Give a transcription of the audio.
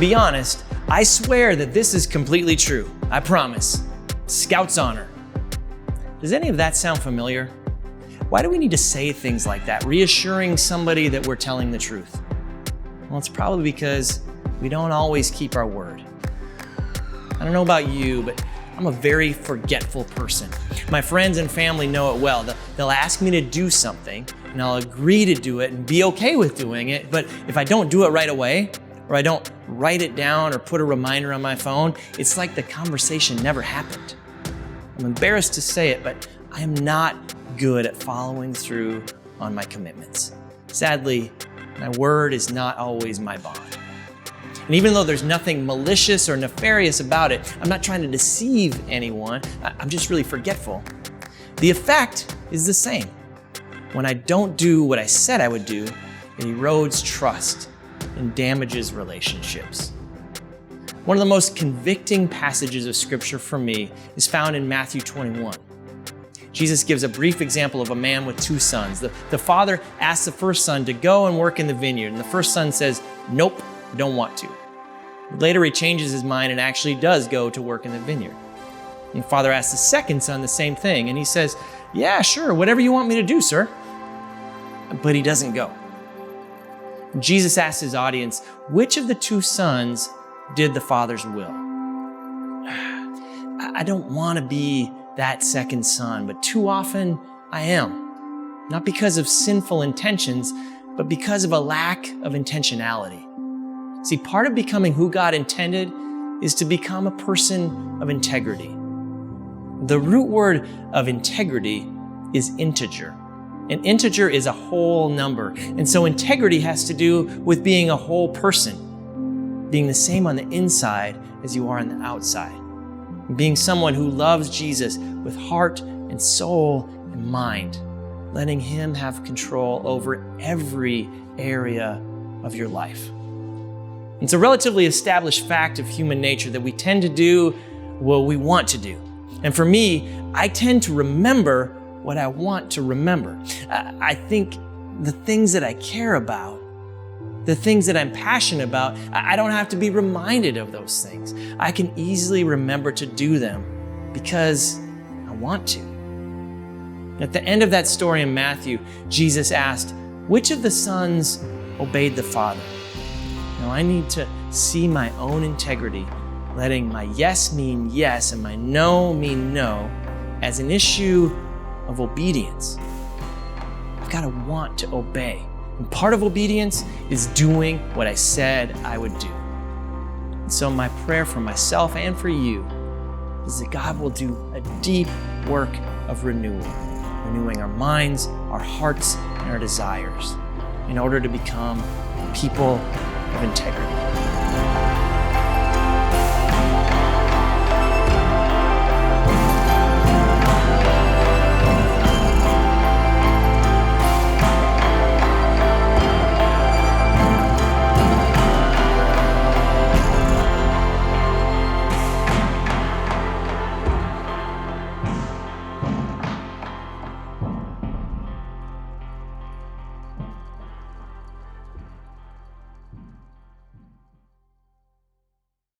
be honest, I swear that this is completely true. I promise. Scout's honor. Does any of that sound familiar? Why do we need to say things like that, reassuring somebody that we're telling the truth? Well, it's probably because we don't always keep our word. I don't know about you, but I'm a very forgetful person. My friends and family know it well. They'll ask me to do something, and I'll agree to do it and be okay with doing it. But if I don't do it right away, or I don't write it down or put a reminder on my phone, it's like the conversation never happened. I'm embarrassed to say it, but I am not good at following through on my commitments. Sadly, my word is not always my bond. And even though there's nothing malicious or nefarious about it, I'm not trying to deceive anyone. I'm just really forgetful. The effect is the same. When I don't do what I said I would do, it erodes trust and damages relationships. One of the most convicting passages of Scripture for me is found in Matthew 21. Jesus gives a brief example of a man with two sons. The father asks the first son to go and work in the vineyard, and the first son says, "Nope, I don't want to." Later, he changes his mind and actually does go to work in the vineyard. And the father asks the second son the same thing, and he says, "Yeah, sure, whatever you want me to do, sir." But he doesn't go. Jesus asks his audience, which of the two sons did the father's will? I don't want to be that second son, but too often I am. Not because of sinful intentions, but because of a lack of intentionality. See, part of becoming who God intended is to become a person of integrity. The root word of integrity is integer. An integer is a whole number. And so integrity has to do with being a whole person, being the same on the inside as you are on the outside, and being someone who loves Jesus with heart and soul and mind, letting Him have control over every area of your life. It's a relatively established fact of human nature that we tend to do what we want to do. And for me, I tend to remember what I want to remember. I think the things that I care about, the things that I'm passionate about, I don't have to be reminded of those things. I can easily remember to do them because I want to. At the end of that story in Matthew, Jesus asked, which of the sons obeyed the Father? Now I need to see my own integrity, letting my yes mean yes and my no mean no, as an issue of obedience. I've got to want to obey. And part of obedience is doing what I said I would do. And so my prayer for myself and for you is that God will do a deep work of renewal, renewing our minds, our hearts, and our desires in order to become people of integrity.